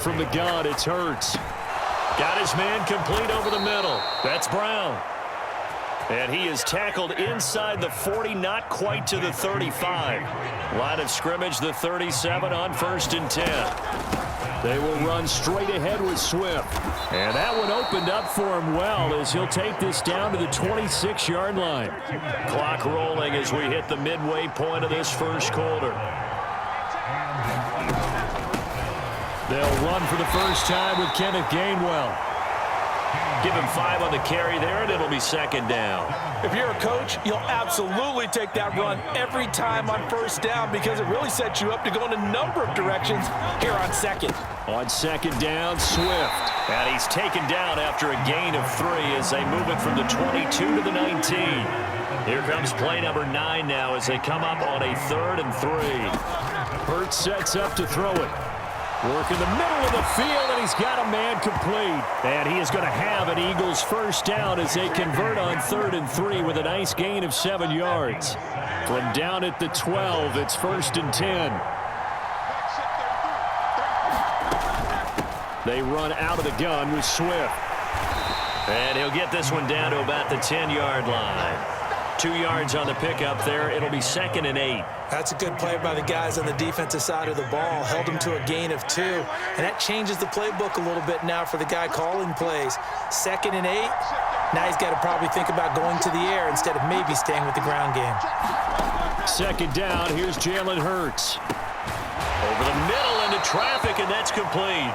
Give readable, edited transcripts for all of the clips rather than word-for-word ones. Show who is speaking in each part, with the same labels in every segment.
Speaker 1: From the gun, it's Hurts. Got his man complete over the middle. That's Brown. And he is tackled inside the 40, not quite to the 35. Line of scrimmage, the 37 on 1st and 10. They will run straight ahead with Swift. And that one opened up for him well as he'll take this down to the 26-yard line. Clock rolling as we hit the midway point of this first quarter. They'll run for the first time with Kenneth Gainwell. Give him 5 on the carry there, and it'll be 2nd down.
Speaker 2: If you're a coach, you'll absolutely take that run every time on 1st down because it really sets you up to go in a number of directions here on 2nd.
Speaker 1: On 2nd down, Swift. And he's taken down after a gain of 3 as they move it from the 22 to the 19. Here comes play number 9 now as they come up on a 3rd and 3. Hurts sets up to throw it. Work in the middle of the field, and he's got a man complete. And he is going to have an Eagles first down as they convert on 3rd and 3 with a nice gain of 7 yards. From down at the 12, it's 1st and 10. They run out of the gun with Swift. And he'll get this one down to about the 10-yard line. 2 yards on the pickup there. It'll be 2nd and 8.
Speaker 2: That's a good play by the guys on the defensive side of the ball. Held them to a gain of 2. And that changes the playbook a little bit now for the guy calling plays. 2nd and 8. Now he's got to probably think about going to the air instead of maybe staying with the ground game.
Speaker 1: 2nd down. Here's Jalen Hurts. Over the middle into traffic, and that's complete.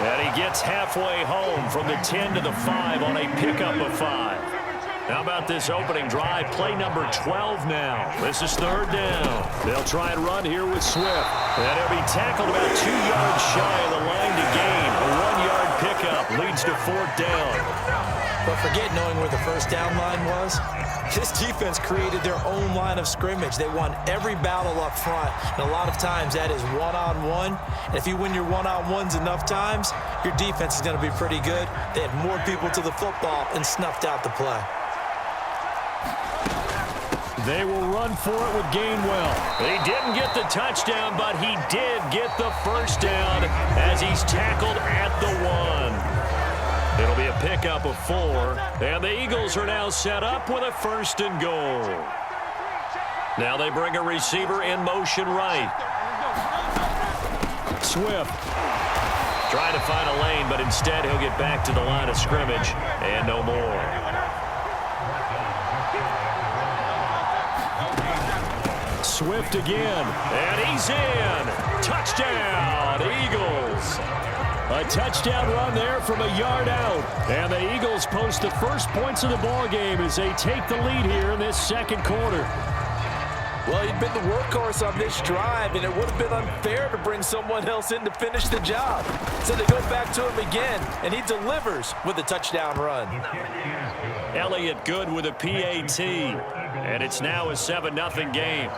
Speaker 1: And he gets halfway home from the 10 to the 5 on a pickup of 5. How about this opening drive? Play number 12 now. This is 3rd down. They'll try and run here with Swift. And he'll be tackled about 2 yards shy of the line to gain. A 1-yard pickup leads to 4th down.
Speaker 2: But forget knowing where the first down line was. This defense created their own line of scrimmage. They won every battle up front. And a lot of times that is one-on-one. And if you win your one-on-ones enough times, your defense is going to be pretty good. They had more people to the football and snuffed out the play.
Speaker 1: They will run for it with Gainwell. He didn't get the touchdown, but he did get the first down as he's tackled at the 1. It'll be a pickup of 4, and the Eagles are now set up with a 1st and goal. Now they bring a receiver in motion right. Swift. Trying to find a lane, but instead he'll get back to the line of scrimmage and no more. Swift again, and he's in. Touchdown, Eagles. A touchdown run there from a yard out. And the Eagles post the first points of the ballgame as they take the lead here in this 2nd quarter.
Speaker 2: Well, he'd been the workhorse on this drive, and it would have been unfair to bring someone else in to finish the job. So they go back to him again, and he delivers with a touchdown run.
Speaker 1: Elliott good with a PAT, and it's now a 7-0 game.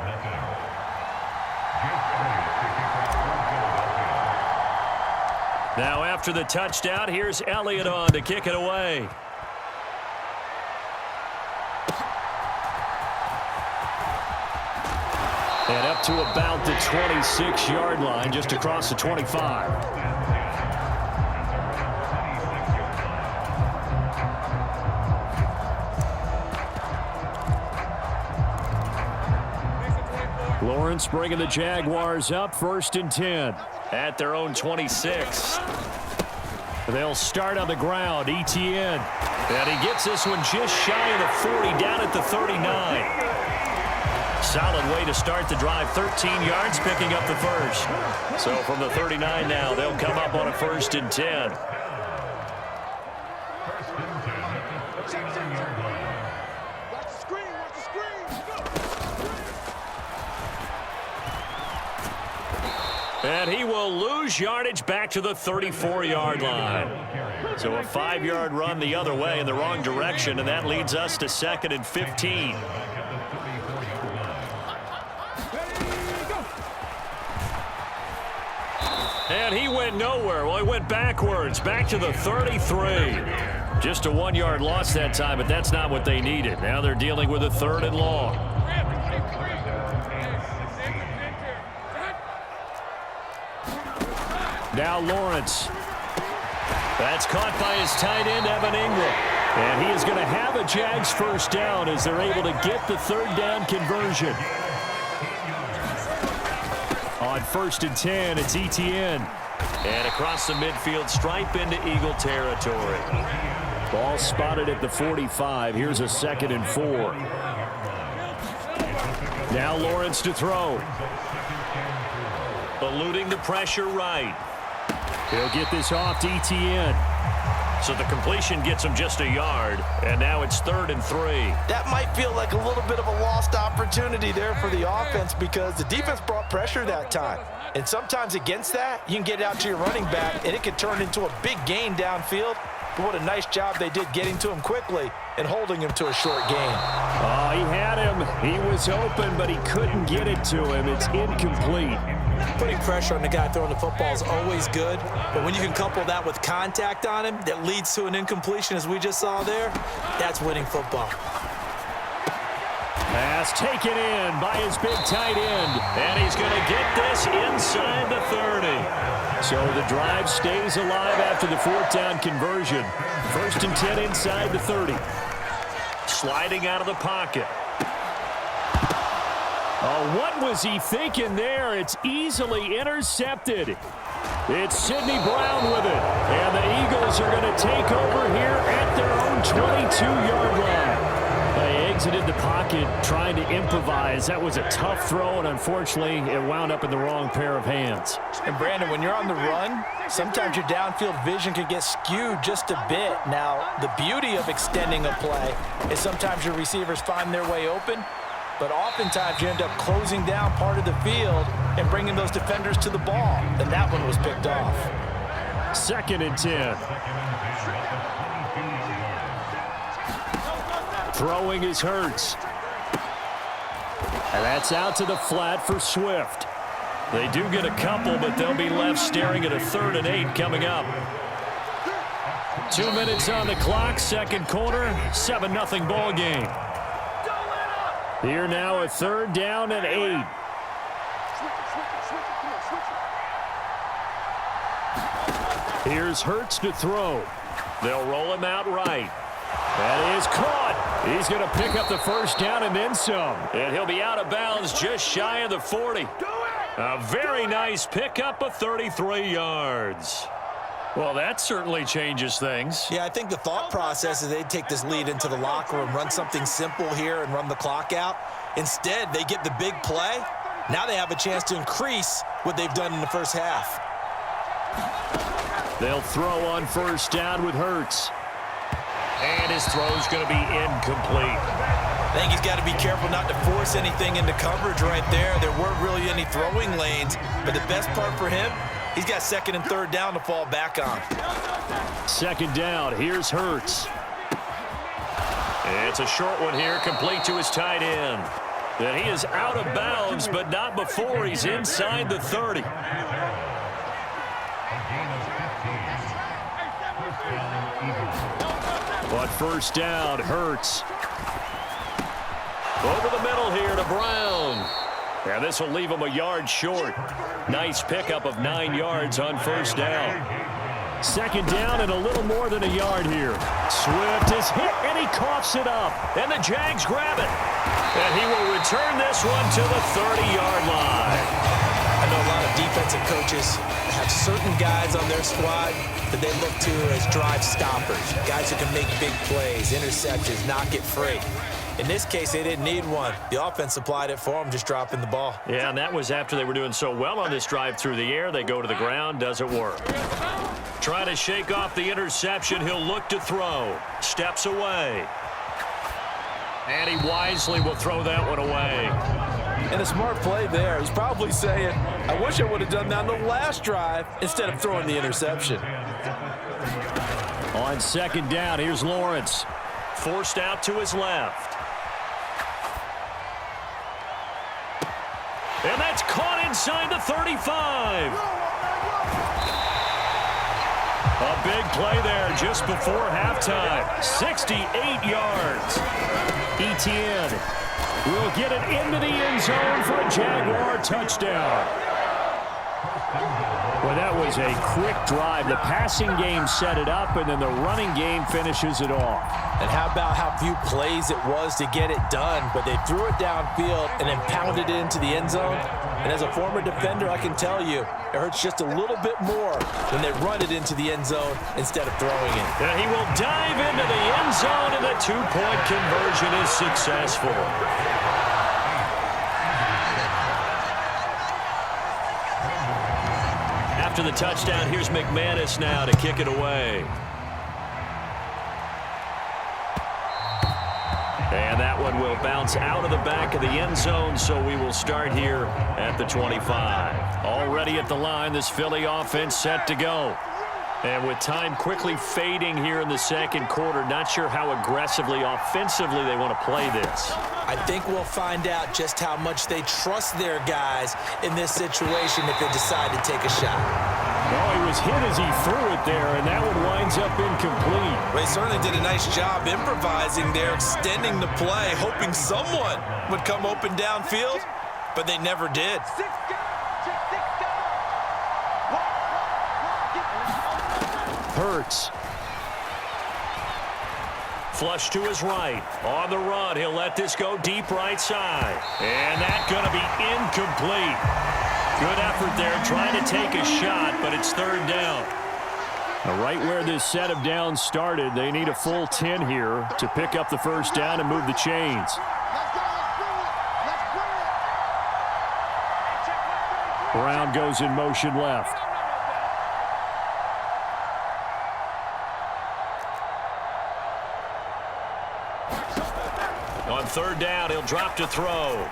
Speaker 1: Now after the touchdown, here's Elliott on to kick it away. And up to about the 26-yard line, just across the 25. Lawrence bringing the Jaguars up, 1st and 10 at their own 26. They'll start on the ground. Etienne. And he gets this one just shy of the 40, down at the 39. Solid way to start the drive. 13 yards, picking up the first. So from the 39 now, they'll come up on a 1st and 10. And he will lose yardage back to the 34-yard line. So a 5-yard run the other way in the wrong direction, and that leads us to 2nd and 15. And he went nowhere. Well, he went backwards, back to the 33. Just a 1-yard loss that time, but that's not what they needed. Now they're dealing with a 3rd and long. Now Lawrence. That's caught by his tight end, Evan Ingram. And he is going to have a Jags first down as they're able to get the third down conversion. On 1st and 10, it's Etienne. And across the midfield stripe into Eagle territory. Ball spotted at the 45. Here's a 2nd and 4. Now Lawrence to throw. Eluding the pressure right. He'll get this off to Etienne. So the completion gets him just a yard, and now it's 3rd and 3.
Speaker 2: That might feel like a little bit of a lost opportunity there for the offense because the defense brought pressure that time. And sometimes against that, you can get out to your running back, and it can turn into a big gain downfield. But what a nice job they did getting to him quickly and holding him to a short gain.
Speaker 1: Oh, he had him. He was open, but he couldn't get it to him. It's incomplete.
Speaker 2: Putting pressure on the guy throwing the football is always good, but when you can couple that with contact on him that leads to an incompletion, as we just saw there, that's winning football.
Speaker 1: Pass taken in by his big tight end, and he's going to get this inside the 30. So the drive stays alive after the 4th down conversion. 1st and 10 inside the 30. Sliding out of the pocket. Oh, what was he thinking there? It's easily intercepted. It's Sidney Brown with it. And the Eagles are going to take over here at their own 22-yard line. They exited the pocket trying to improvise. That was a tough throw, and unfortunately, it wound up in the wrong pair of hands.
Speaker 2: And, Brandon, when you're on the run, sometimes your downfield vision can get skewed just a bit. Now, the beauty of extending a play is sometimes your receivers find their way open, but oftentimes you end up closing down part of the field and bringing those defenders to the ball, and that one was picked off.
Speaker 1: 2nd and 10. Throwing is Hurts. And that's out to the flat for Swift. They do get a couple, but they'll be left staring at a 3rd and 8 coming up. 2 minutes on the clock, 2nd quarter, 7-0 ball game. Here now a 3rd down and 8. Here's Hurts to throw. They'll roll him out right. That is caught. He's going to pick up the 1st down and then some. And he'll be out of bounds just shy of the 40. A very nice pickup of 33 yards. Well, that certainly changes things.
Speaker 2: Yeah, I think the thought process is they'd take this lead into the locker room, run something simple here and run the clock out. Instead, they get the big play. Now they have a chance to increase what they've done in the first half.
Speaker 1: They'll throw on 1st down with Hurts. And his throw's going to be incomplete.
Speaker 2: I think he's got to be careful not to force anything into coverage right there. There weren't really any throwing lanes, but the best part for him, he's got 2nd and 3rd down to fall back on.
Speaker 1: 2nd down, here's Hurts. It's a short one here, complete to his tight end. And he is out of bounds, but not before he's inside the 30. But 1st down, Hurts. Over the middle here to Brown. And this will leave him a yard short. Nice pickup of 9 yards on 1st down. 2nd down and a little more than a yard here. Swift is hit, and he coughs it up. And the Jags grab it. And he will return this one to the 30-yard line.
Speaker 2: I know a lot of defensive coaches have certain guys on their squad that they look to as drive stoppers, guys who can make big plays, interceptions, knock it free. In this case, they didn't need one. The offense supplied it for them, just dropping the ball.
Speaker 1: Yeah, and that was after they were doing so well on this drive through the air. They go to the ground, doesn't work. Trying to shake off the interception. He'll look to throw. Steps away. And he wisely will throw that one away.
Speaker 2: And a smart play there. He's probably saying, I wish I would have done that on the last drive instead of throwing the interception.
Speaker 1: On 2nd down, here's Lawrence. Forced out to his left. And that's caught inside the 35. A big play there just before halftime. 68 yards. Etienne will get it into the end zone for a Jaguar touchdown. Well, that was a quick drive. The passing game set it up, and then the running game finishes it off.
Speaker 2: And how about how few plays it was to get it done, but they threw it downfield and then pounded it into the end zone. And as a former defender, I can tell you, it hurts just a little bit more when they run it into the end zone instead of throwing it.
Speaker 1: And he will dive into the end zone, and the two-point conversion is successful. After the touchdown, here's McManus now to kick it away. And that one will bounce out of the back of the end zone, so we will start here at the 25. Already at the line, this Philly offense set to go. And with time quickly fading here in the second quarter, not sure how aggressively, offensively they want to play this.
Speaker 2: I think we'll find out just how much they trust their guys in this situation if they decide to take a shot.
Speaker 1: Oh, he was hit as he threw it there, and that one winds up incomplete.
Speaker 2: Well, they certainly did a nice job improvising there, extending the play, hoping someone would come open downfield, but they never did.
Speaker 1: Hurts. Flush to his right. On the run, he'll let this go deep right side. And that's going to be incomplete. Good effort there trying to take a shot, but it's third down. Now, right where this set of downs started, they need a full 10 here to pick up the first down and move the chains. Brown goes in motion left. On third down, he'll drop to throw.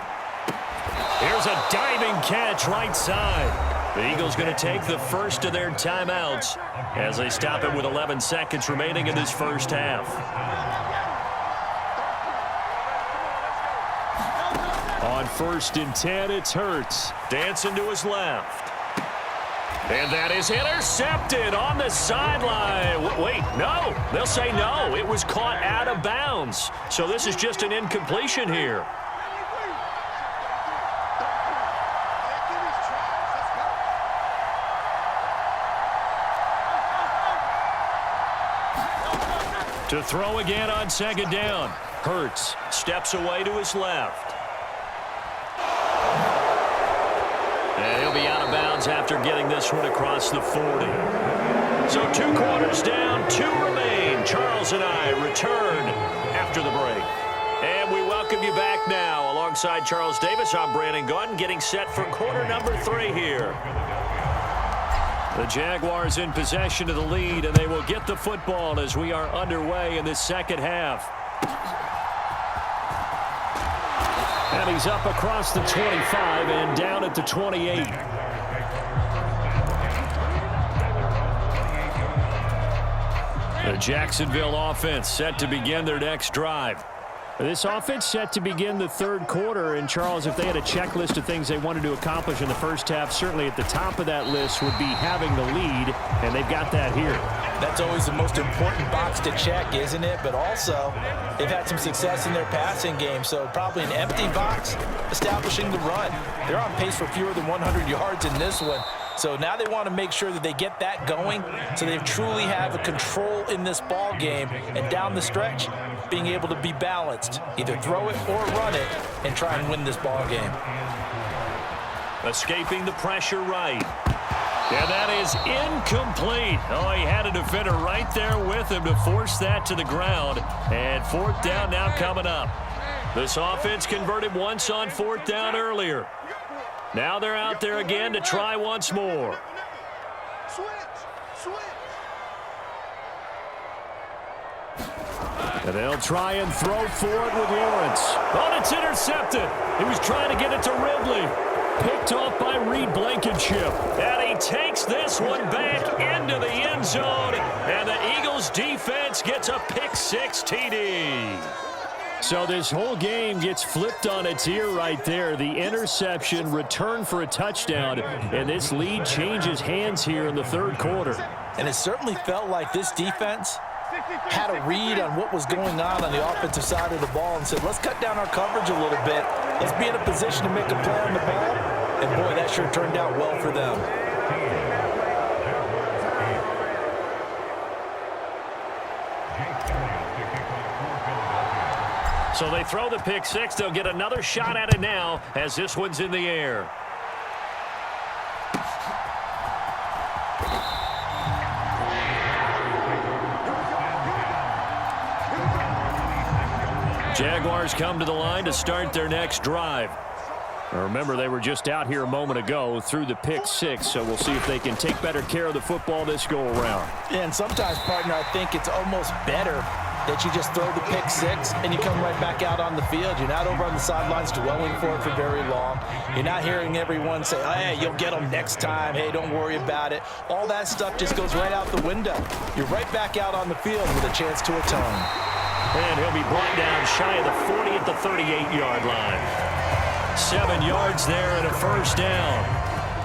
Speaker 1: Here's a diving catch right side. The Eagles going to take the first of their timeouts as they stop it with 11 seconds remaining in this first half. On 1st and 10, it's Hurts. Dancing to his left. And that is intercepted on the sideline. Wait, no. They'll say no. It was caught out of bounds. So this is just an incompletion here. To throw again on second down. Hurts steps away to his left. And he'll be out of bounds after getting this one across the 40. So 2 quarters down, 2 remain. Charles and I return after the break. And we welcome you back now. Alongside Charles Davis, I'm Brandon Gaudin, getting set for quarter number 3 here. The Jaguars in possession of the lead, and they will get the football as we are underway in this second half. And he's up across the 25 and down at the 28. The Jacksonville offense set to begin their next drive. This offense set to begin the third quarter. And, Charles, if they had a checklist of things they wanted to accomplish in the first half, certainly at the top of that list would be having the lead, and they've got that here.
Speaker 2: That's always the most important box to check, isn't it? But also, they've had some success in their passing game, so probably an empty box establishing the run. They're on pace for fewer than 100 yards in this one. So now they want to make sure that they get that going so they truly have a control in this ball game, and down the stretch, being able to be balanced. Either throw it or run it and try and win this ball game.
Speaker 1: Escaping the pressure right. Yeah, that is incomplete. Oh, he had a defender right there with him to force that to the ground. And 4th down now coming up. This offense converted once on 4th down earlier. Now they're out there again to try once more. And they'll try and throw for it with Lawrence. Oh, it's intercepted. He was trying to get it to Ridley. Picked off by Reed Blankenship. And he takes this one back into the end zone. And the Eagles defense gets a pick-6 TD. So this whole game gets flipped on its ear right there. The interception, return for a touchdown, and this lead changes hands here in the third quarter.
Speaker 2: And it certainly felt like this defense had a read on what was going on the offensive side of the ball and said, let's cut down our coverage a little bit. Let's be in a position to make a play on the ball. And, boy, that sure turned out well for them.
Speaker 1: So they throw the pick six. They'll get another shot at it now as this one's in the air. Jaguars come to the line to start their next drive. Now remember, they were just out here a moment ago through the pick six, so we'll see if they can take better care of the football this go-around.
Speaker 2: Yeah, and sometimes, partner, I think it's almost better that you just throw the pick six and you come right back out on the field. You're not over on the sidelines dwelling for it for very long. You're not hearing everyone say, hey, you'll get them next time. Hey, don't worry about it. All that stuff just goes right out the window. You're right back out on the field with a chance to atone.
Speaker 1: And he'll be brought down shy of the 40 at the 38-yard line. 7 yards there and a first down.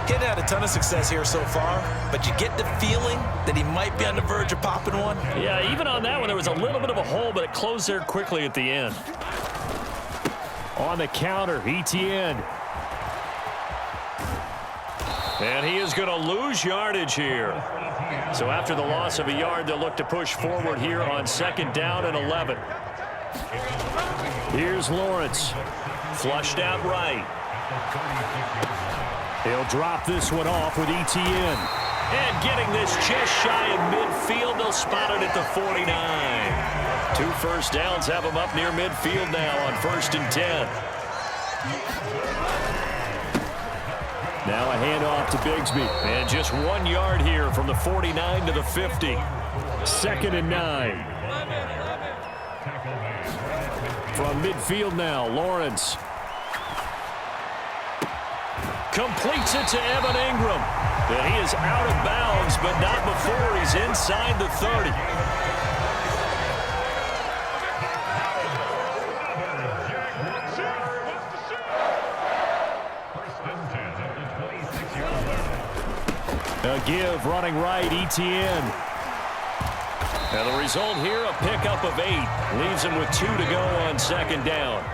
Speaker 2: Getting had a ton of success here so far, but you get the feeling that he might be on the verge of popping one.
Speaker 1: Yeah, even on that one, there was a little bit of a hole, but it closed there quickly at the end. On the counter, Etienne. And he is going to lose yardage here. So after the loss of a yard, they'll look to push forward here on 2nd down and 11. Here's Lawrence. Flushed out right. He'll drop this one off with Etienne. And getting this just shy of midfield, they'll spot it at the 49. 2 first downs have him up near midfield now on 1st and 10. Now a handoff to Bigsby. And just 1 yard here from the 49 to the 50. 2nd and 9. From midfield now, Lawrence. Completes it to Evan Ingram. And he is out of bounds, but not before he's inside the 30. A give running right, Etienne. And the result here, a pickup of 8. Leaves him with 2 to go on 2nd down.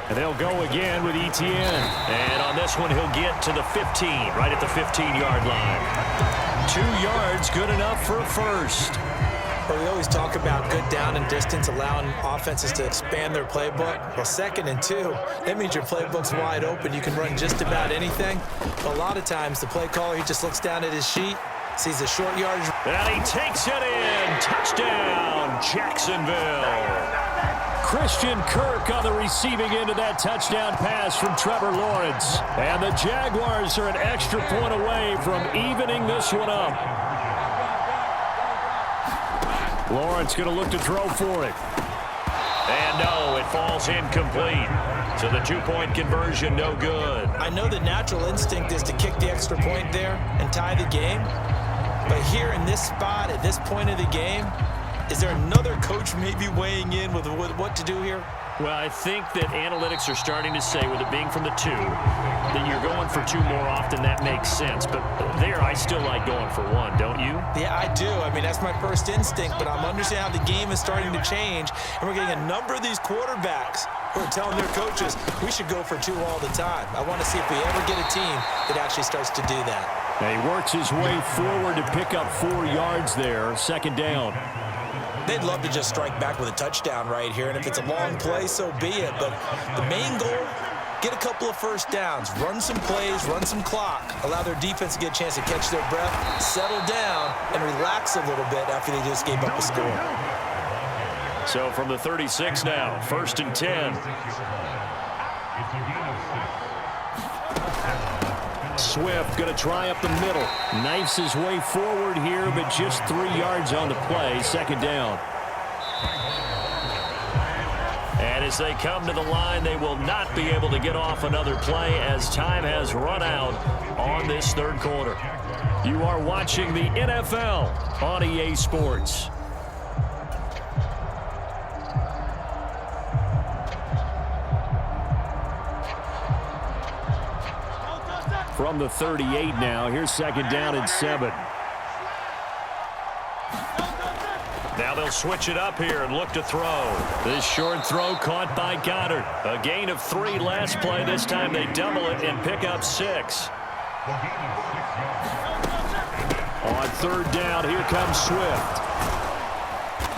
Speaker 1: And they'll go again with Etienne. And on this one, he'll get to the 15, right at the 15-yard line. 2 yards, good enough for a first.
Speaker 2: Well, we always talk about good down and distance, allowing offenses to expand their playbook. Well, 2nd and 2, that means your playbook's wide open. You can run just about anything. But a lot of times, the play caller, he just looks down at his sheet, sees the short yardage.
Speaker 1: And he takes it in. Touchdown, Jacksonville. Christian Kirk on the receiving end of that touchdown pass from Trevor Lawrence. And the Jaguars are an extra point away from evening this one up. Lawrence going to look to throw for it. And no, it falls incomplete. So the 2-point conversion, no good.
Speaker 2: I know the natural instinct is to kick the extra point there and tie the game. But here in this spot, at this point of the game, is there another coach maybe weighing in with what to do here?
Speaker 1: Well, I think that analytics are starting to say, with it being from the 2, that you're going for 2 more often. That makes sense. But there, I still like going for 1, don't you?
Speaker 2: Yeah, I do. I mean, that's my first instinct, but I'm understanding how the game is starting to change, and we're getting a number of these quarterbacks who are telling their coaches, we should go for 2 all the time. I want to see if we ever get a team that actually starts to do that.
Speaker 1: Now he works his way forward to pick up 4 yards there, 2nd down.
Speaker 2: They'd love to just strike back with a touchdown right here, and if it's a long play, so be it. But the main goal, get a couple of first downs, run some plays, run some clock, allow their defense to get a chance to catch their breath, settle down, and relax a little bit after they just gave up a score.
Speaker 1: So from the 36 now, 1st and 10. Swift going to try up the middle. Knifes his way forward here, but just 3 yards on the play. 2nd down. And as they come to the line, they will not be able to get off another play as time has run out on this 3rd quarter. You are watching the NFL on EA Sports. From the 38 now, here's 2nd down and 7. Now they'll they'll switch it up here and look to throw. This short throw caught by Goddard. A gain of 3 last play. This time they double it and pick up 6. On third down, here comes Swift.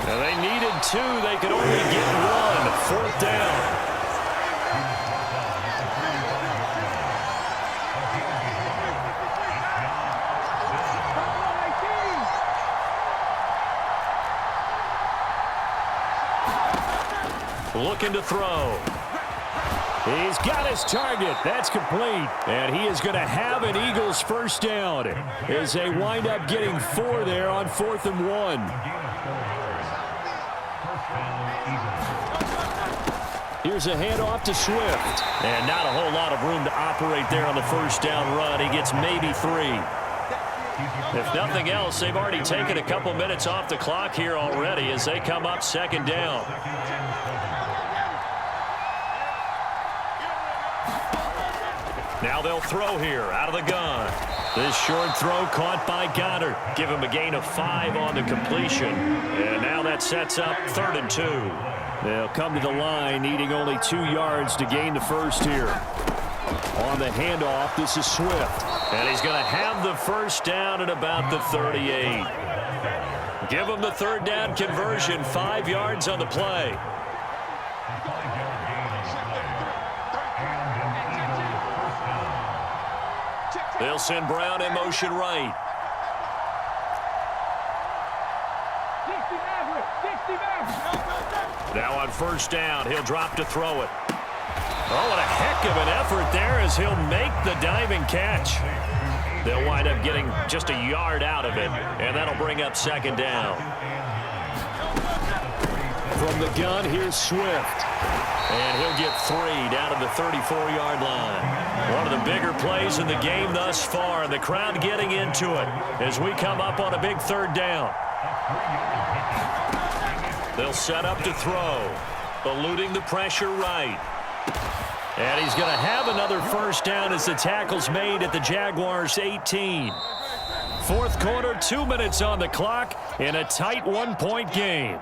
Speaker 1: Now they needed 2. They could only get 1. Fourth down. Looking to throw. He's got his target. That's complete. And he is going to have an Eagles first down as they wind up getting 4 there on 4th and 1. Here's a handoff to Swift. And not a whole lot of room to operate there on the first down run. He gets maybe 3. If nothing else, they've already taken a couple minutes off the clock here already as they come up 2nd down. Now they'll throw here out of the gun. This short throw caught by Goddard. Give him a gain of 5 on the completion. And now that sets up 3rd and 2. They'll come to the line needing only 2 yards to gain the first here. On the handoff, this is Swift. And he's going to have the first down at about the 38. Give him the 3rd down conversion. 5 yards on the play. They'll send Brown in motion right. Now on first down, he'll drop to throw it. Oh, what a heck of an effort there as he'll make the diving catch. They'll wind up getting just a yard out of it, and that'll bring up 2nd down. From the gun, here's Swift. And he'll get 3 down to the 34-yard line. One of the bigger plays in the game thus far, and the crowd getting into it as we come up on a big 3rd down. They'll set up to throw, eluding the pressure right. And he's going to have another first down as the tackle's made at the Jaguars' 18. 4th quarter, 2 minutes on the clock in a tight 1-point game.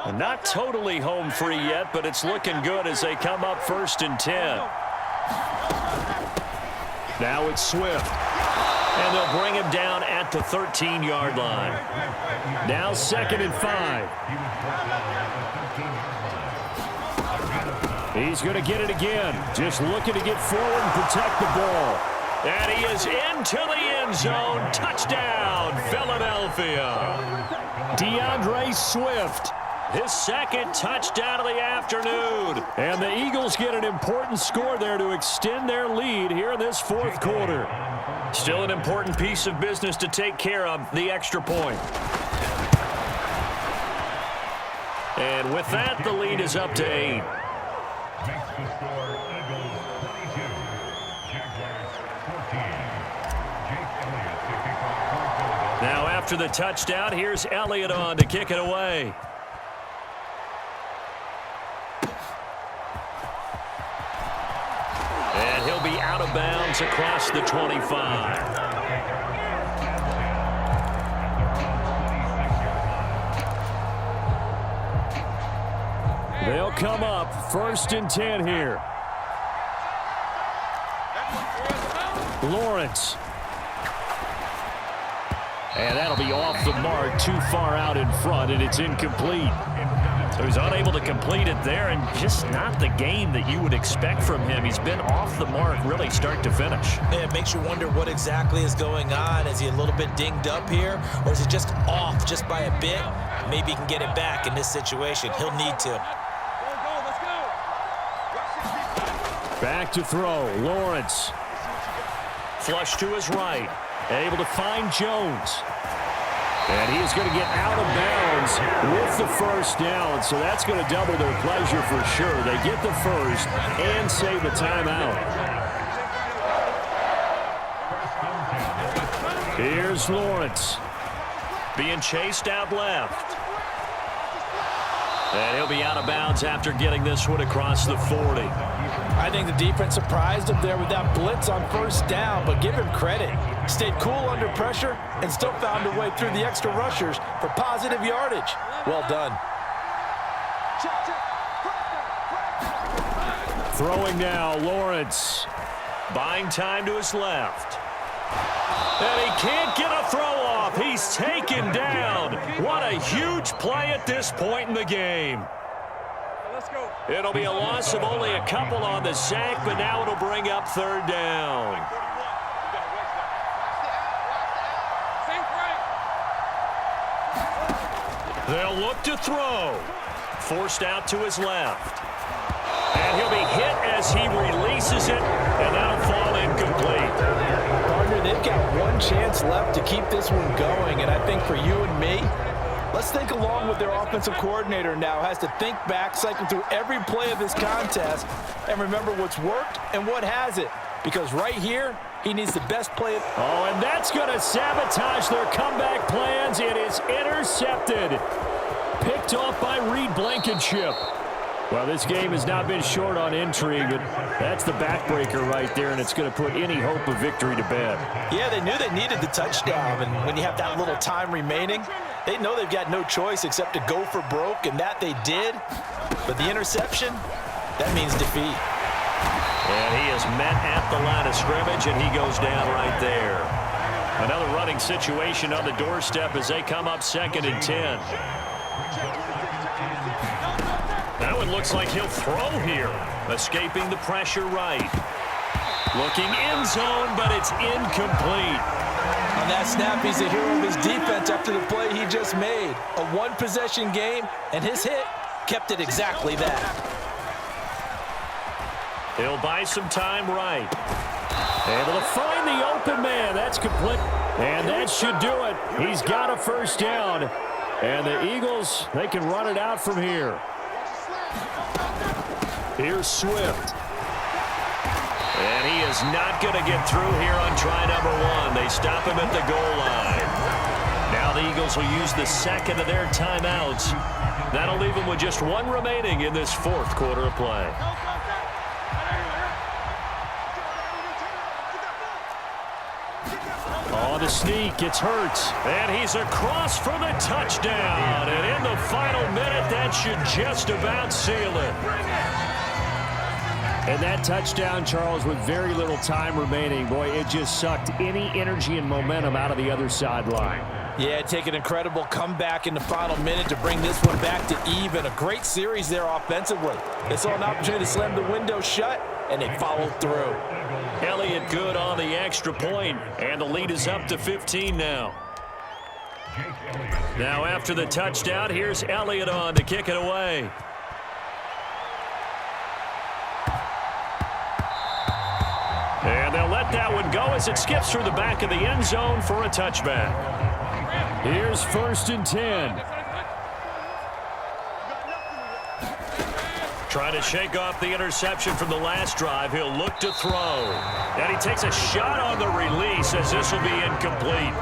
Speaker 1: And not totally home free yet, but it's looking good as they come up 1st and 10. Now it's Swift. And they'll bring him down at the 13-yard line. Now 2nd and 5. He's going to get it again. Just looking to get forward and protect the ball. And he is into the end zone. Touchdown, Philadelphia. DeAndre Swift. His 2nd touchdown of the afternoon. And the Eagles get an important score there to extend their lead here in this 4th quarter. Still an important piece of business to take care of, the extra point. And with that, the lead is up to 8. Now after the touchdown, here's Elliott on to kick it away. And he'll be out of bounds across the 25. They'll come up 1st and 10 here. Lawrence. And that'll be off the mark, too far out in front, and it's incomplete. So he's unable to complete it there, and just not the game that you would expect from him. He's been off the mark really start to finish.
Speaker 2: Yeah, it makes you wonder what exactly is going on. Is he a little bit dinged up here, or is he just off just by a bit? Maybe he can get it back in this situation. He'll need to.
Speaker 1: Back to throw, Lawrence. Flush to his right, able to find Jones. And he is going to get out of bounds with the first down, so that's going to double their pleasure for sure. They get the first and save a timeout. Here's Lawrence. Being chased out left. And he'll be out of bounds after getting this one across the 40.
Speaker 2: I think the defense surprised him there with that blitz on first down, but give him credit. Stayed cool under pressure and still found a way through the extra rushers for positive yardage. Well done.
Speaker 1: Throwing now, Lawrence. Buying time to his left. And he can't get a throw off. He's taken down. What a huge play at this point in the game. It'll be a loss of only a couple on the sack, but now it'll bring up third down. They'll look to throw. Forced out to his left. And he'll be hit as he releases it, and that'll fall incomplete.
Speaker 2: Partner, they've got one chance left to keep this one going, and I think for you and me, let's think along with their offensive coordinator now. Has to think back, cycle through every play of this contest, and remember what's worked and what hasn't. Because right here, he needs the best play.
Speaker 1: Oh, and that's going to sabotage their comeback plans. It is intercepted. Picked off by Reed Blankenship. Well, this game has not been short on intrigue, but that's the backbreaker right there, and it's going to put any hope of victory to bed.
Speaker 2: Yeah, they knew they needed the touchdown, and when you have that little time remaining, they know they've got no choice except to go for broke, and that they did. But the interception, that means defeat.
Speaker 1: And he is met at the line of scrimmage, and he goes down right there. Another running situation on the doorstep as they come up 2nd and 10. That one looks like he'll throw here. Escaping the pressure right. Looking end zone, but it's incomplete.
Speaker 2: On that snap, he's the hero of his defense after the play he just made. A one-possession game, and his hit kept it exactly that.
Speaker 1: He'll buy some time right. Able to find the open man. That's complete. And that should do it. He's got a first down. And the Eagles, they can run it out from here. Here's Swift. And he is not going to get through here on try number 1. They stop him at the goal line. Now the Eagles will use the second of their timeouts. That'll leave them with just one remaining in this 4th quarter of play. On the sneak, it's Hurts. And he's across for the touchdown. And in the final minute, that should just about seal it. And that touchdown, Charles, with very little time remaining, boy, it just sucked any energy and momentum out of the other sideline.
Speaker 2: Yeah, take an incredible comeback in the final minute to bring this one back to even. A great series there offensively. They saw an opportunity to slam the window shut, and they followed through.
Speaker 1: Elliott good on the extra point, and the lead is up to 15 now. Now after the touchdown, here's Elliott on to kick it away. And they'll let that one go as it skips through the back of the end zone for a touchback. Here's 1st and 10. Trying to shake off the interception from the last drive. He'll look to throw. And he takes a shot on the release as this will be incomplete.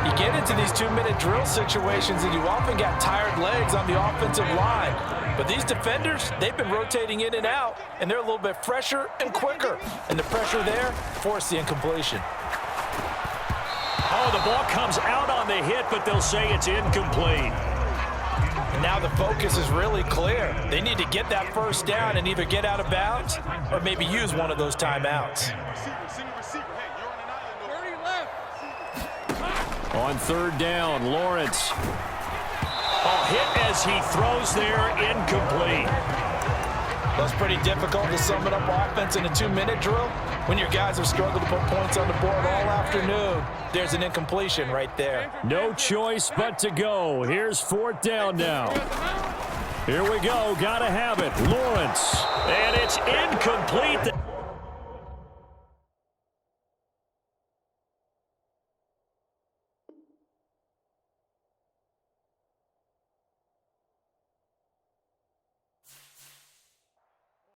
Speaker 2: You get into these 2-minute drill situations and you often got tired legs on the offensive line. But these defenders, they've been rotating in and out, and they're a little bit fresher and quicker. And the pressure there forced the incompletion.
Speaker 1: Oh, the ball comes out on the hit, but they'll say it's incomplete.
Speaker 2: And now the focus is really clear. They need to get that first down and either get out of bounds or maybe use one of those timeouts.
Speaker 1: On 3rd down, Lawrence. Oh, hit as he throws there, incomplete.
Speaker 2: Well, it's pretty difficult to sum it up offense in a 2-minute drill when your guys have struggled to put points on the board all afternoon. There's an incompletion right there.
Speaker 1: No choice but to go. Here's 4th down now. Here we go. Got to have it. Lawrence. And it's incomplete.